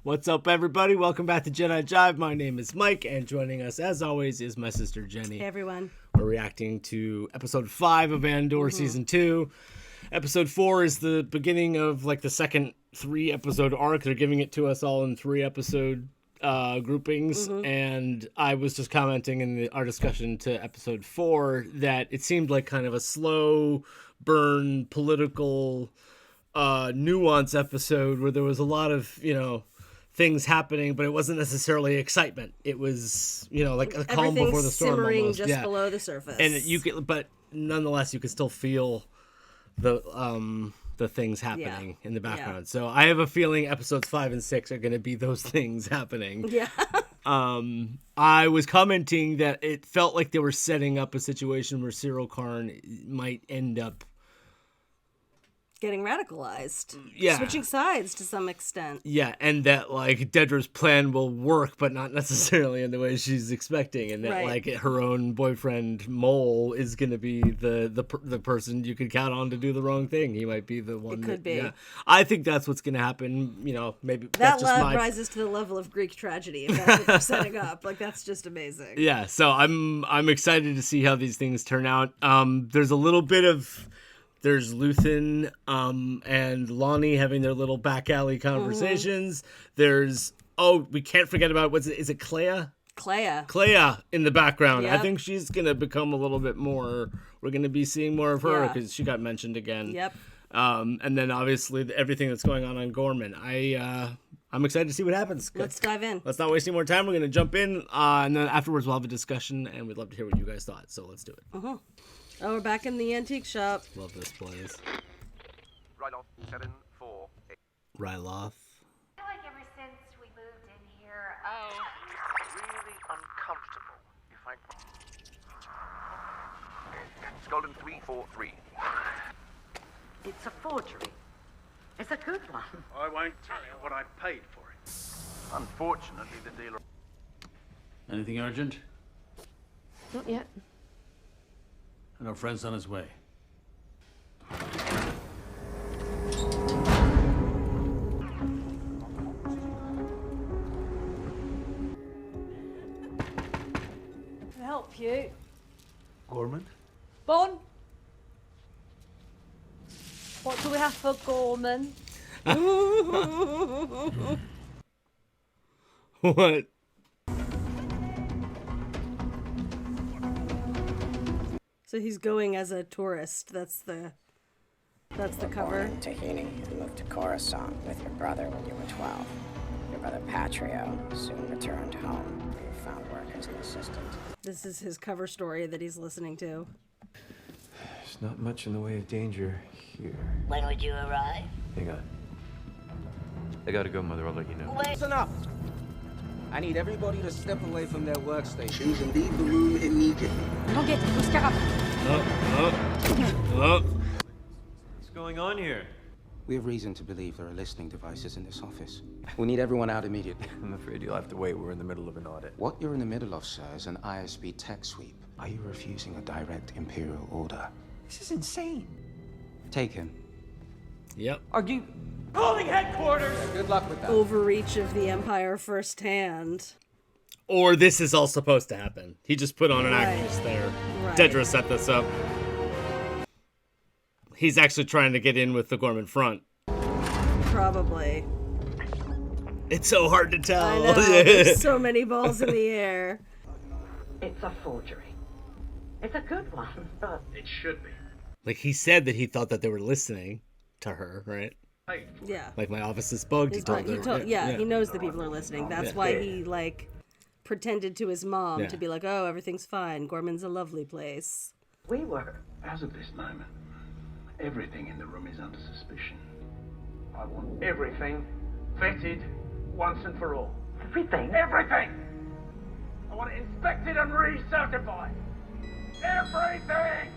What's up, everybody? Welcome back to Jedi Jive. My name is Mike, and joining us, as always, is my sister Jenny. Hey, everyone. We're reacting to episode 5 of Andor season 2. Episode 4 is the beginning of like the second 3-episode arc. They're giving it to us all in 3-episode groupings, and I was just commenting in our discussion to episode 4 that it seemed like kind of a slow burn political nuance episode where there was a lot of, things happening, but it wasn't necessarily excitement. It was, like a calm before the storm, simmering almost. just below the surface. And you could, but nonetheless, you could still feel the things happening in the background. Yeah. So I have a feeling episodes 5 and 6 are going to be those things happening. Yeah. I was commenting that it felt like they were setting up a situation where Cyril Karn might end up getting radicalized. Yeah. Switching sides to some extent. Yeah, and that, like, Dedra's plan will work, but not necessarily in the way she's expecting, and that, like, her own boyfriend, Mole, is going to be the person you could count on to do the wrong thing. He might be the one. It could be. Yeah. I think that's what's going to happen, maybe. That that's just love rises to the level of Greek tragedy, if that's what you're setting up. Like, that's just amazing. Yeah, so I'm excited to see how these things turn out. There's a little bit of... There's Luthen and Lonnie having their little back alley conversations. There's, we can't forget about, is it Clea? Clea in the background. Yep. I think she's going to become a little bit more, we're going to be seeing more of her because she got mentioned again. Yep. And then obviously everything that's going on Gorman. I'm excited to see what happens. Let's dive in. Let's not waste any more time. We're going to jump in and then afterwards we'll have a discussion and we'd love to hear what you guys thought. So let's do it. Oh, we're back in the antique shop. Love this place. Ryloth 748. Ryloth. I feel like ever since we moved in here, Really uncomfortable. If I. Golden 343. It's a forgery. It's a good one. I won't tell you what I paid for it. Unfortunately, the dealer. Anything urgent? Not yet. And our friend's on his way. Can I help you? Gorman? Bon? What do we have for Gorman? What? So he's going as a tourist. That's the cover. Born in Tahini and moved to Coruscant with your brother when you were 12. Your brother Patrio soon returned home, where you found work as an assistant. This is his cover story that he's listening to. There's not much in the way of danger here. When would you arrive? Hang on. I gotta go, Mother. I'll let you know. Listen up. I need everybody to step away from their workstations and leave the room immediately. Don't get it. Let's get up. What's going on here? We have reason to believe there are listening devices in this office. We need everyone out immediately. I'm afraid you'll have to wait. We're in the middle of an audit. What you're in the middle of, sir, is an ISB tech sweep. Are you refusing a direct Imperial order? This is insane. Take him. Yep. Are you calling headquarters? Good luck with that. Overreach of the Empire firsthand. Or this is all supposed to happen. He just put on an actress there. Right. Dedra set this up. He's actually trying to get in with the Gorman front. Probably. It's so hard to tell. I know. There's so many balls in the air. It's a forgery. It's a good one, but It should be. Like, he said that he thought that they were listening to her, right? Hey, Yeah. Like, my office is bugged. He told her. He knows that people are listening. That's why he, pretended to his mom to be like, oh, everything's fine. Gorman's a lovely place. we were. as of this moment, everything in the room is under suspicion. I want everything vetted once and for all. Everything? Everything! I want it inspected and recertified. Everything!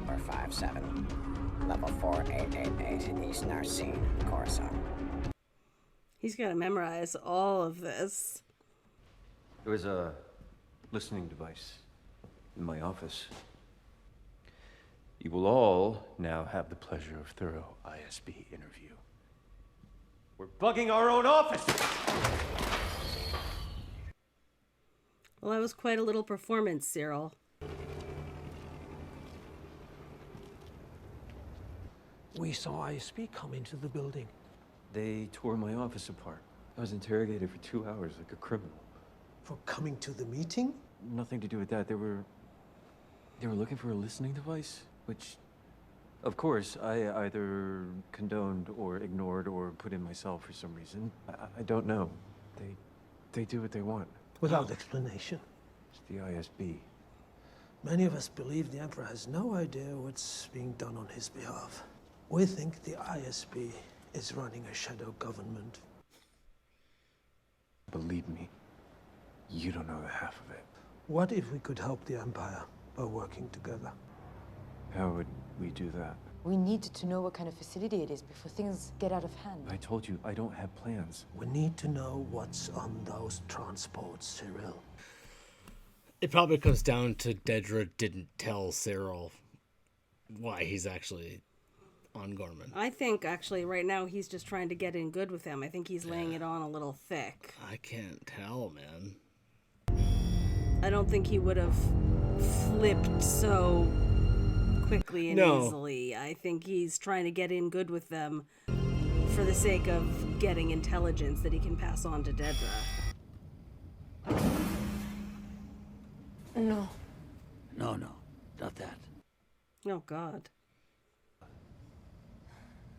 457. Level 4888, East Narcine, Coruscant. He's got to memorize all of this. There was a listening device in my office. You will all now have the pleasure of thorough ISB interview. We're bugging our own office! Well, that was quite a little performance, Cyril. We saw ISP come into the building. They tore my office apart. I was interrogated for 2 hours like a criminal. For coming to the meeting? Nothing to do with that. They were looking for a listening device, which, of course, I either condoned or ignored or put in myself for some reason. I don't know. They do what they want. Without explanation. It's the ISB. Many of us believe the Emperor has no idea what's being done on his behalf. We think the ISB is running a shadow government. Believe me, you don't know the half of it. What if we could help the Empire by working together? How would we do that? We need to know what kind of facility it is before things get out of hand. I told you, I don't have plans. We need to know what's on those transports, Cyril. It probably comes down to Dedra didn't tell Cyril why he's actually on Gorman. I think, actually, right now, he's just trying to get in good with him. I think he's laying it on a little thick. I can't tell, man. I don't think he would have flipped so quickly and easily. I think he's trying to get in good with them for the sake of getting intelligence that he can pass on to Dedra. No. No, not that. Oh, God.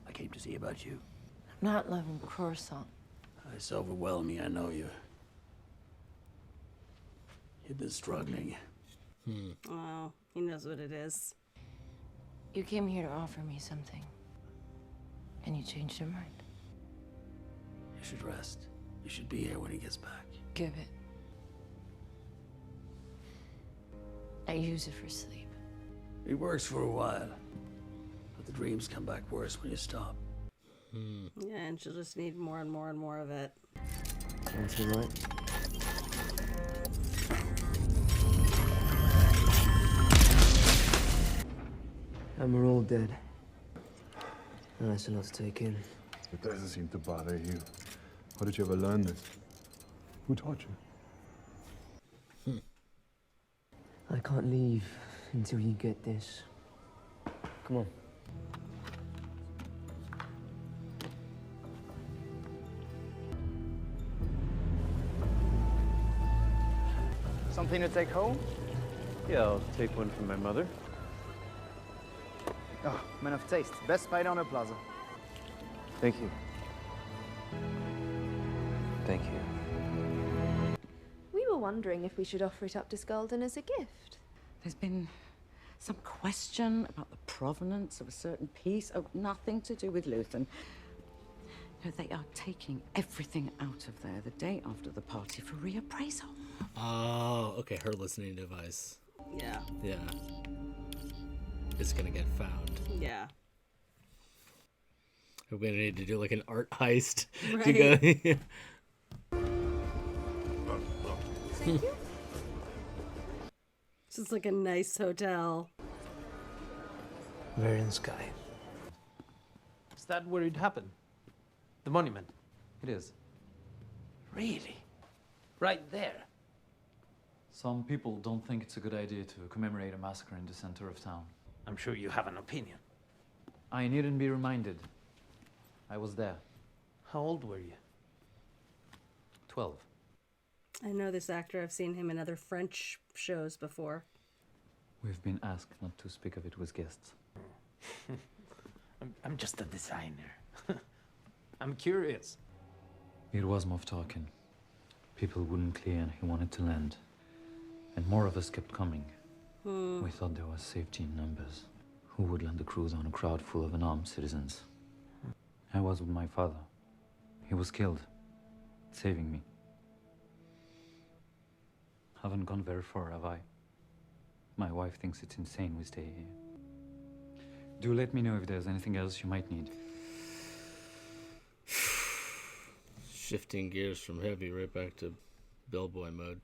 I came to see about you. I'm not loving Coruscant. It's overwhelming, I know you. You've been struggling. Oh, he knows what it is. You came here to offer me something. And you changed your mind. You should rest. You should be here when he gets back. Give it. I use it for sleep. It works for a while. But the dreams come back worse when you stop. Yeah, and she'll just need more and more and more of it. Sounds right. And we're all dead. That's a lot to take in. It doesn't seem to bother you. How did you ever learn this? Who taught you? I can't leave until you get this. Come on. Something to take home? Yeah, I'll take one from my mother. Oh, man of taste. Best Spider on the plaza. Thank you. Thank you. We were wondering if we should offer it up to Skulden as a gift. There's been some question about the provenance of a certain piece. Oh, nothing to do with Luthen. No, they are taking everything out of there the day after the party for reappraisal. Oh, okay, her listening device. Yeah. Yeah. It's gonna get found. Yeah. We're gonna need to do like an art heist Right. to go. Thank you. This is like a nice hotel. We're in Sky. Is that where it happened? The monument? It is. Really? Right there? Some people don't think it's a good idea to commemorate a massacre in the center of town. I'm sure you have an opinion. I needn't be reminded. I was there. How old were you? 12. I know this actor. I've seen him in other French shows before. We've been asked not to speak of it with guests. I'm just a designer. I'm curious. It was Moff Tarkin. People wouldn't clear and he wanted to land. And more of us kept coming. We thought there was safety in numbers. Who would land a cruiser on a crowd full of unarmed citizens? I was with my father. He was killed, saving me. Haven't gone very far, have I? My wife thinks it's insane we stay here. Do let me know if there's anything else you might need. Shifting gears from heavy right back to bellboy mode.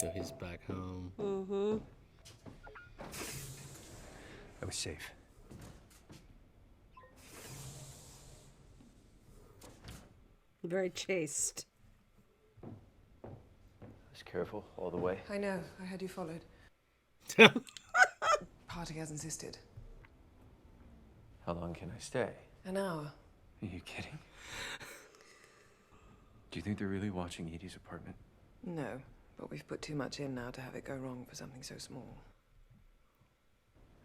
So he's back. was safe. Very chaste. I was careful all the way. I know. I had you followed. Party has insisted. How long can I stay? An hour. Are you kidding? Do you think they're really watching Edie's apartment? No, but we've put too much in now to have it go wrong for something so small.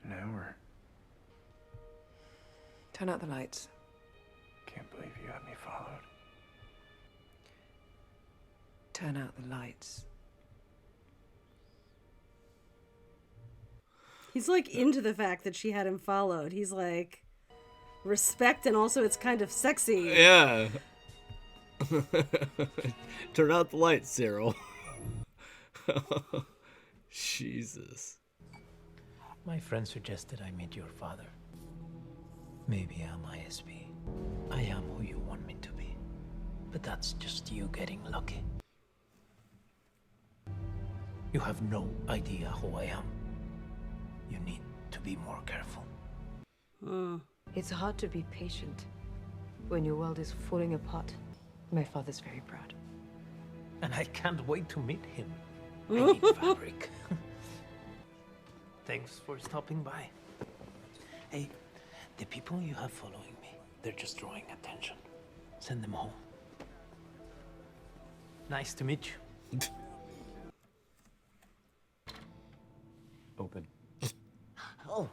An hour? Turn out the lights. Can't believe you had me followed. Turn out the lights. He's like into the fact that she had him followed. He's like, respect, and also it's kind of sexy. Yeah. Turn out the lights, Cyril. Jesus. My friend suggested I meet your father. Maybe I'm ISB. I am who you want me to be. But that's just you getting lucky. You have no idea who I am. You need to be more careful. It's hard to be patient when your world is falling apart. My father's very proud. And I can't wait to meet him. I need fabric. Thanks for stopping by. Hey, the people you have following me, they're just drawing attention. Send them home. Nice to meet you. Open. Oh.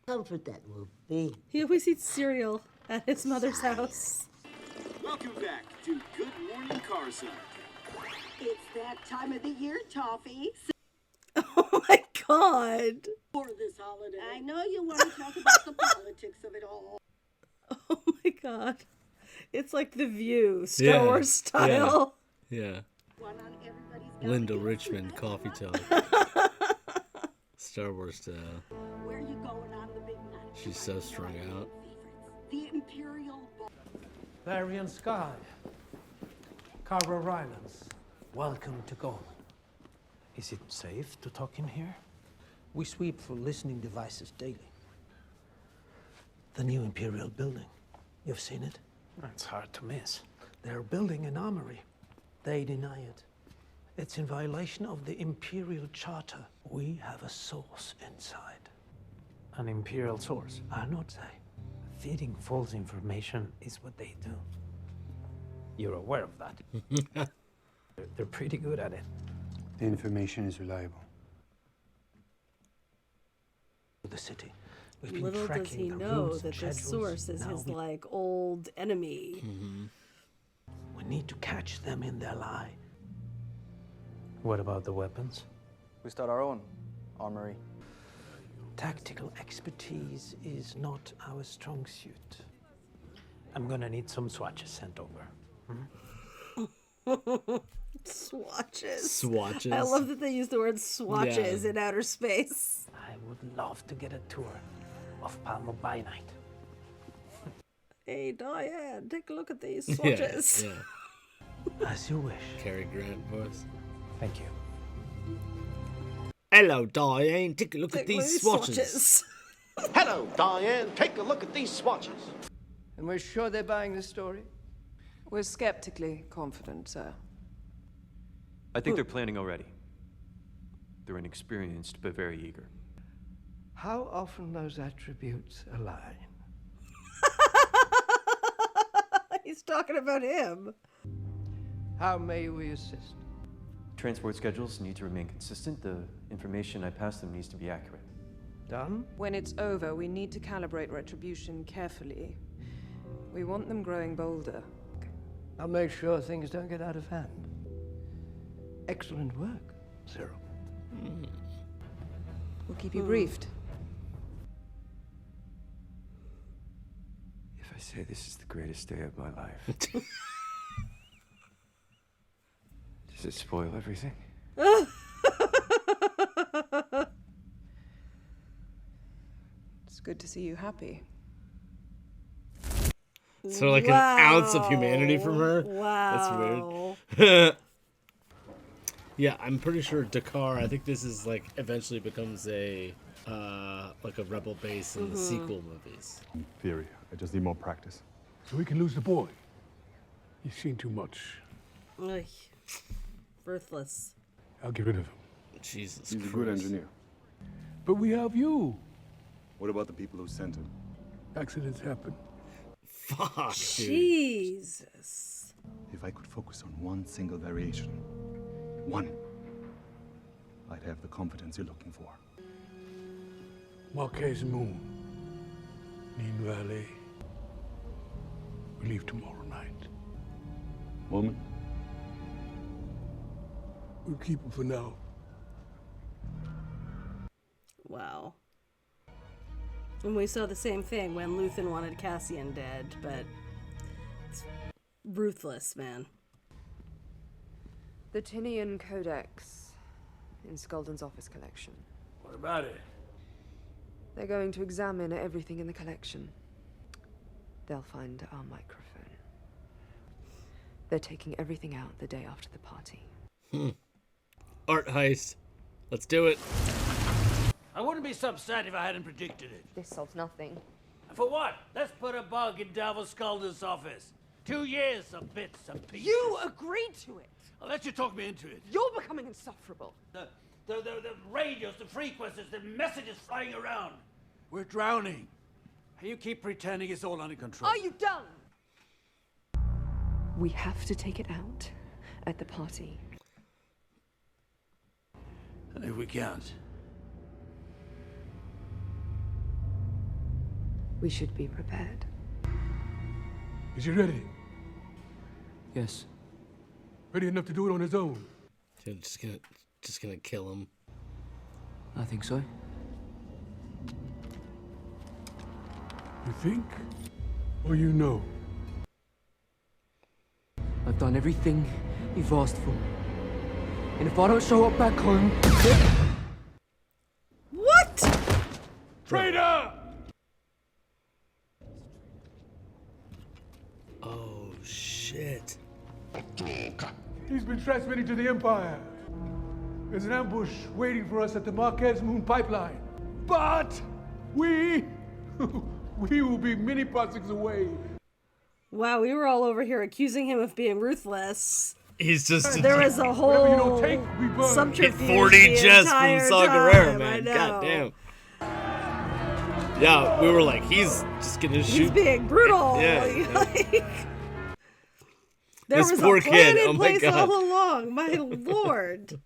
Comfort that will be. He always eats cereal at his mother's house. Welcome back to Good Morning Coruscant. It's that time of the year, Toffee. Oh my god. For this holiday. I know you want to talk about the politics of it all. Oh my god. It's like The View, Star Wars style. Yeah. Linda Richmond, Coffee Talk. Star Wars style. Where you going on the big night? She's so strung out. The Imperial Ball. Varian Sky. Carver Rylance. Welcome to Gaul. Is it safe to talk in here? We sweep for listening devices daily. The new Imperial building. You've seen it? It's hard to miss. They're building an armory. They deny it. It's in violation of the Imperial Charter. We have a source inside. An Imperial source? I'll not say. Feeding false information is what they do. You're aware of that? They're pretty good at it. The information is reliable. The city. We've been Little does tracking he the know routes and that this schedules. source is Now his, we- like, old enemy. We need to catch them in their lie. What about the weapons? We start our own armory. Tactical expertise is not our strong suit. I'm gonna need some swatches sent over. Swatches. Swatches. I love that they use the word swatches in outer space. I would love to get a tour of Palma by night. Hey, Diane, take a look at these swatches. Yeah. As you wish. Cary Grant voice. Thank you. Hello, Diane. Take a look at these swatches. Hello, Diane. Take a look at these swatches. And we're sure they're buying this story? We're skeptically confident, sir. I think they're planning already. They're inexperienced, but very eager. How often those attributes align? He's talking about him. How may we assist? Transport schedules need to remain consistent. The information I pass them needs to be accurate. Done? When it's over, we need to calibrate retribution carefully. We want them growing bolder. I'll make sure things don't get out of hand. Excellent work, Cyril. We'll keep you briefed. If I say this is the greatest day of my life, does it spoil everything? It's good to see you happy. So like an ounce of humanity from her. Wow. That's weird. Yeah, I'm pretty sure Dakar. I think this is like eventually becomes a like a rebel base in the sequel movies. In theory, I just need more practice. So we can lose the boy. He's seen too much. Ugh. Ruthless. I'll get rid of him. Jesus He's Christ. a good engineer. But we have you. What about the people who sent him? Accidents happen. Fuck, dude. Jesus. If I could focus on one single variation, one, I'd have the confidence you're looking for. Marquez Moon. Neen Valley. We leave tomorrow night. Woman? We'll keep him for now. Wow. And we saw the same thing when Luthen wanted Cassian dead, but it's ruthless, man. The Tinian Codex in Skulden's office collection. What about it? They're going to examine everything in the collection. They'll find our microphone. They're taking everything out the day after the party. Art heist. Let's do it. I wouldn't be so upset if I hadn't predicted it. This solves nothing. For what? Let's put a bug in Davos Skulden's office. 2 years of bits and pieces. You agreed to it! I'll let you talk me into it. You're becoming insufferable. The radios, the frequencies, the messages flying around. We're drowning. And you keep pretending it's all under control. Are you done? We have to take it out at the party. And if we can't? We should be prepared. Is he ready? Yes. Ready enough to do it on his own? Dude, just gonna kill him. I think so. You think? Or you know? I've done everything you've asked for. And if I don't show up back home... What? Traitor! Oh, shit. He's been transmitting to the Empire. There's an ambush waiting for us at the Marquez Moon pipeline. But we will be many passings away. Wow, we were all over here accusing him of being ruthless. He's just... There was a whole subterfuge 40 Jess from Saw Gerrera, I man. know. God damn. Yeah, we were like, he's just gonna shoot. He's being brutal. Yeah. Like, there This was poor a plan kid, in oh my place God. all along. My lord.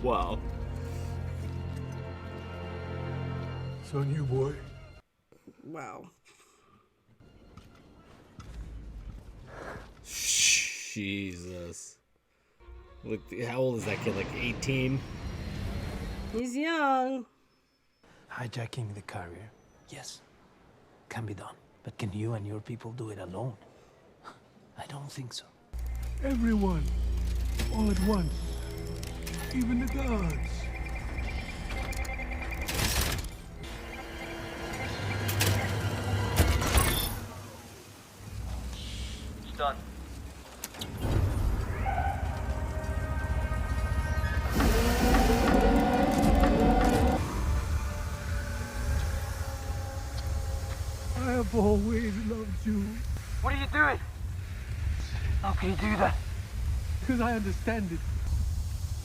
Wow. It's on you, boy. Wow. Jesus. Look, how old is that kid? Like 18? He's young. Hijacking the carrier, yes, can be done. But can you and your people do it alone? I don't think so. Everyone. All at once. Even the guards. It's done. I have always loved you. What are you doing? How can you do that? Because I understand it.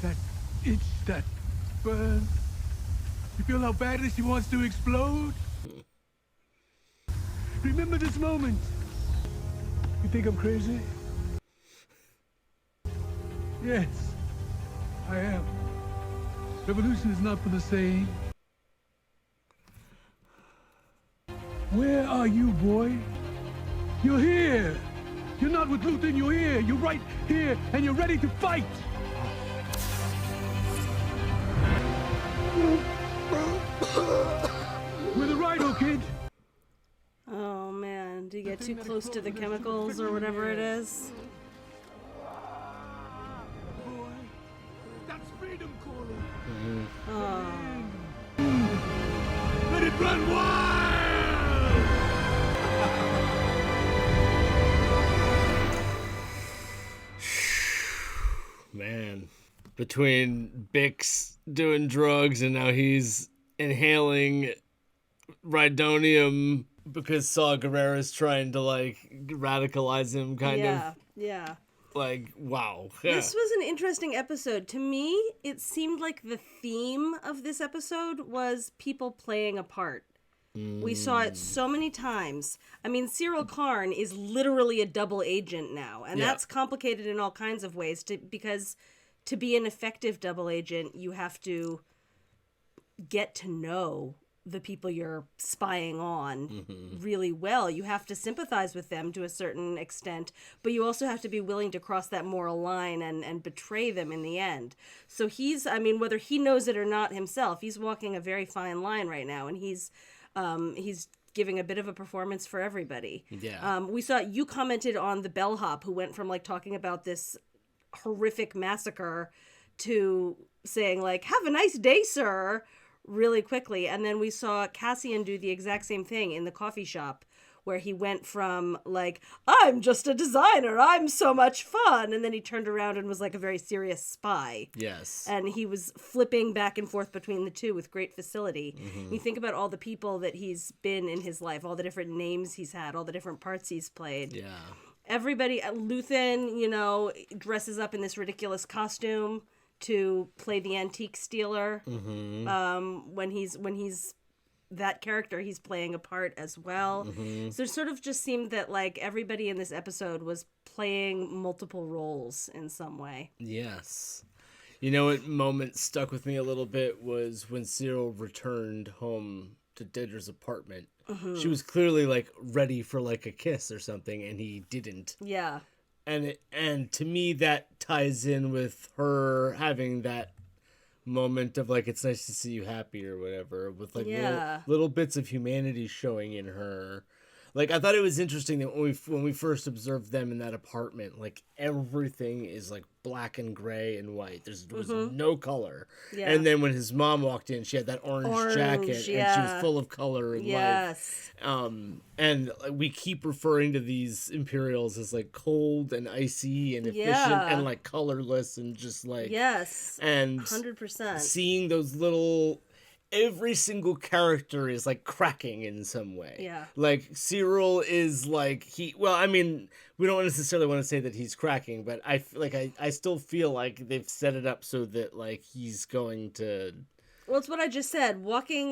That itch, that burn. You feel how badly she wants to explode? Remember this moment. You think I'm crazy? Yes, I am. Revolution is not for the sane. Where are you, boy? You're here. You're not with Luthen, you're here. You're right here, and you're ready to fight. With a rhino, kid. Oh man, do you get too close to the chemicals or whatever it is? That's freedom calling. Oh. Let it run wild! Man. between Bix doing drugs and now he's inhaling Rhydonium because Saw Gerrera's trying to like radicalize him, kind of. Yeah. Like, wow. This was an interesting episode. To me, it seemed like the theme of this episode was people playing a part. We saw it so many times. I mean, Cyril Karn is literally a double agent now, and that's complicated in all kinds of ways. Because to be an effective double agent, you have to get to know the people you're spying on really well. You have to sympathize with them to a certain extent, but you also have to be willing to cross that moral line and betray them in the end. So whether he knows it or not himself, he's walking a very fine line right now, and he's giving a bit of a performance for everybody. Yeah. We saw, you commented on the bellhop who went from like talking about this horrific massacre to saying like, "Have a nice day, sir," really quickly. And then we saw Cassian do the exact same thing in the coffee shop, where he went from like, "I'm just a designer, I'm so much fun," and then he turned around and was like a very serious spy. Yes. And he was flipping back and forth between the two with great facility. Mm-hmm. You think about all the people that he's been in his life, all the different names he's had, all the different parts he's played. Yeah. Everybody, Luthen, dresses up in this ridiculous costume to play the antique stealer. Mm-hmm. When he's that character, he's playing a part as well. Mm-hmm. So it sort of just seemed that like everybody in this episode was playing multiple roles in some way. Yes. You know what moment stuck with me a little bit was when Cyril returned home to Dedra's apartment. Mm-hmm. She was clearly like ready for like a kiss or something, and he didn't. Yeah. And to me that ties in with her having that moment of like, it's nice to see you happy or whatever, with like little bits of humanity showing in her. Like, I thought it was interesting that when we first observed them in that apartment, like everything is like black and gray and white. There was no color. Yeah. And then when his mom walked in, she had that orange jacket and she was full of color and life. And we keep referring to these Imperials as like cold and icy and efficient and like colorless and just like and 100%. Seeing those little. Every single character is like cracking in some way. Yeah. Like Cyril is like we don't necessarily want to say that he's cracking, but I still feel like they've set it up so that like he's going to. Well, it's what I just said.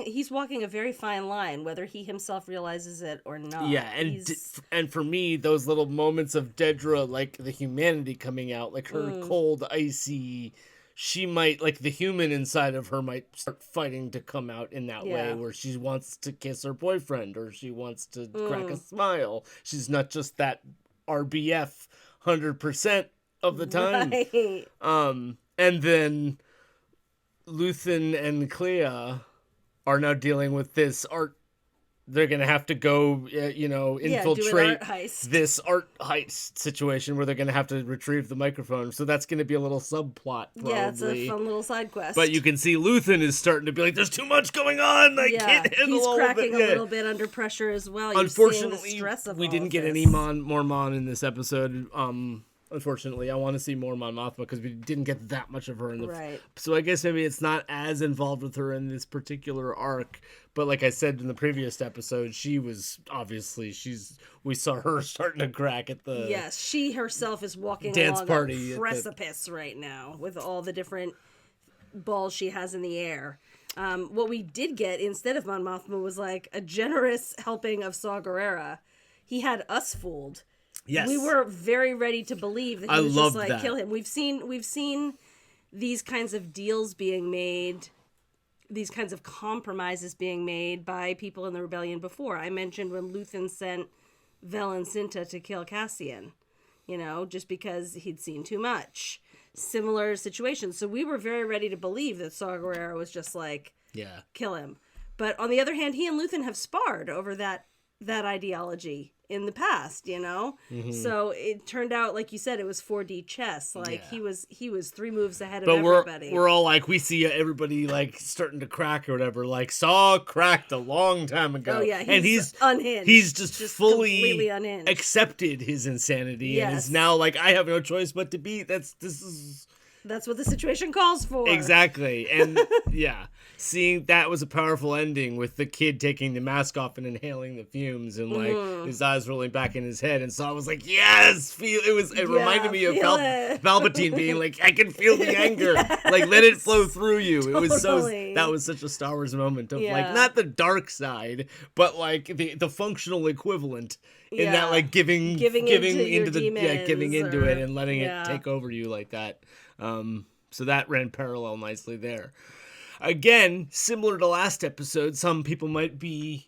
He's walking a very fine line, whether he himself realizes it or not. Yeah, and for me, those little moments of Dedra, like the humanity coming out, like her cold, icy. She might, like, the human inside of her might start fighting to come out in that way, where she wants to kiss her boyfriend or she wants to crack a smile. She's not just that RBF 100% of the time. Right. And then Luthen and Clea are now dealing with this art. They're going to have to go, infiltrate this art heist situation where they're going to have to retrieve the microphone. So that's going to be a little subplot, probably. Yeah, it's a fun little side quest. But you can see Luthen is starting to be like, there's too much going on. I can't handle all of it. He's cracking a little bit under pressure as well. You're Unfortunately, seeing the stress of we all didn't of get this. any more Mon in this episode. Unfortunately, I want to see more Mon Mothma because we didn't get that much of her in the. Right. So I guess maybe it's not as involved with her in this particular arc. But like I said in the previous episode, she was obviously we saw her starting to crack at the. Yes, she herself is walking dance along party a precipice right now with all the different balls she has in the air. What we did get instead of Mon Mothma was like a generous helping of Saw Gerrera. He had us fooled. Yes. We were very ready to believe that he was just like, kill him. We've seen these kinds of deals being made, these kinds of compromises being made by people in the rebellion before. I mentioned when Luthen sent Vel and Cinta to kill Cassian, just because he'd seen too much. Similar situations. So we were very ready to believe that Saw Gerrera was just like, kill him. But on the other hand, he and Luthen have sparred over that ideology in the past, So it turned out, like you said, it was 4D chess. Like he was 3 moves ahead of everybody. We're all like, we see everybody like starting to crack or whatever. Like Saw cracked a long time ago. Oh yeah, he's unhinged. He's just fully completely unhinged. accepted his insanity and is now like, I have no choice but to be. This is That's what the situation calls for. Exactly. And yeah, seeing that was a powerful ending with the kid taking the mask off and inhaling the fumes and like his eyes rolling back in his head. And so I was like, yes, it reminded me of Palpatine being like, I can feel the anger. Like, let it flow through you. It was that was such a Star Wars moment of like, not the dark side, but like the functional equivalent in that like giving into the giving into it and letting it take over you like that. So that ran parallel nicely there. Again, similar to last episode, some people might be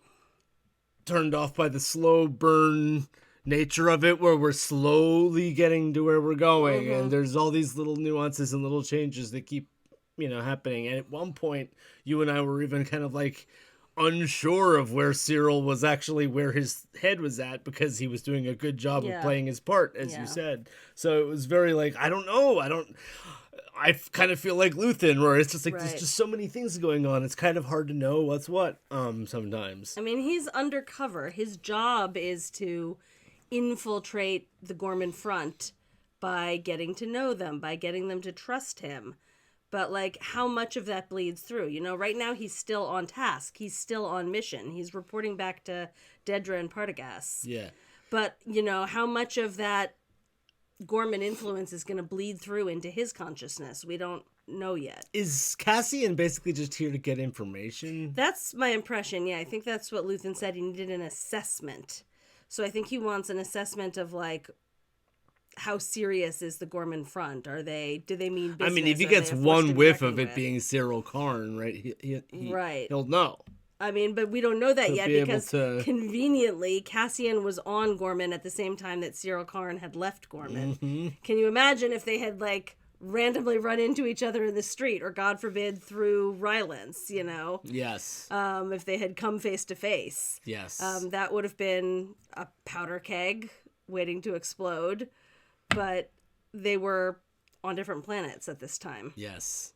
turned off by the slow burn nature of it, where we're slowly getting to where we're going, and there's all these little nuances and little changes that keep, happening. And at one point, you and I were even kind of like unsure of where Cyril was actually, where his head was at, because he was doing a good job of playing his part, as you said. So it was very like, I don't know. I kind of feel like Luthen, where it's just like, there's just so many things going on. It's kind of hard to know what's what sometimes. I mean, he's undercover. His job is to infiltrate the Gorman front by getting to know them, by getting them to trust him. But, like, how much of that bleeds through? Right now he's still on task. He's still on mission. He's reporting back to Dedra and Partagaz. Yeah. But, how much of that Gorman influence is going to bleed through into his consciousness? We don't know yet. Is Cassian basically just here to get information? That's my impression, yeah. I think that's what Luthen said. He needed an assessment. So I think he wants an assessment of, like, how serious is the Gorman front? Do they mean business? I mean, if he gets one whiff of it being Cyril Karn, right, he'll know. I mean, but we don't know that yet because conveniently Cassian was on Gorman at the same time that Cyril Karn had left Gorman. Mm-hmm. Can you imagine if they had like randomly run into each other in the street, or God forbid through Rylance, Yes. If they had come face to face. Yes. That would have been a powder keg waiting to explode. But they were on different planets at this time. Yes.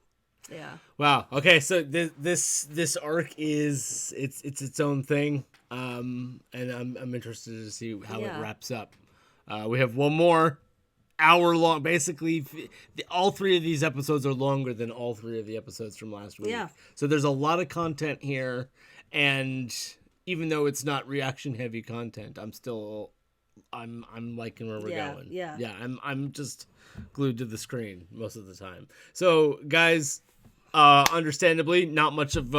Yeah. Wow. Okay. So this arc is its own thing, and I'm interested to see how it wraps up. We have one more hour long. Basically, all three of these episodes are longer than all three of the episodes from last week. Yeah. So there's a lot of content here, and even though it's not reaction heavy content, I'm liking where we're going. Yeah. Yeah. I'm just glued to the screen most of the time. So guys, understandably, not much of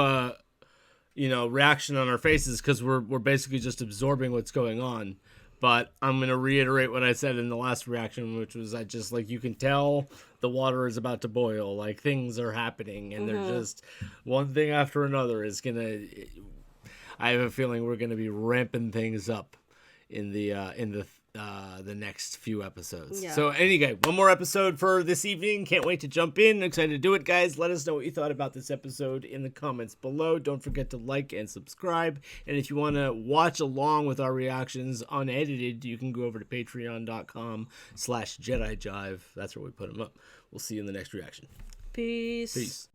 reaction on our faces because we're basically just absorbing what's going on. But I'm gonna reiterate what I said in the last reaction, which was I just like, you can tell the water is about to boil, like things are happening, and they're just one thing after another is gonna. I have a feeling we're gonna be ramping things up in the next few episodes. So anyway, one more episode for this evening. Can't wait to jump in. Excited to do it, guys. Let us know what you thought about this episode in the comments below. Don't forget to like and subscribe. And if you want to watch along with our reactions unedited, you can go over to patreon.com/JediJive. That's where we put them up. We'll see you in the next reaction. Peace. Peace.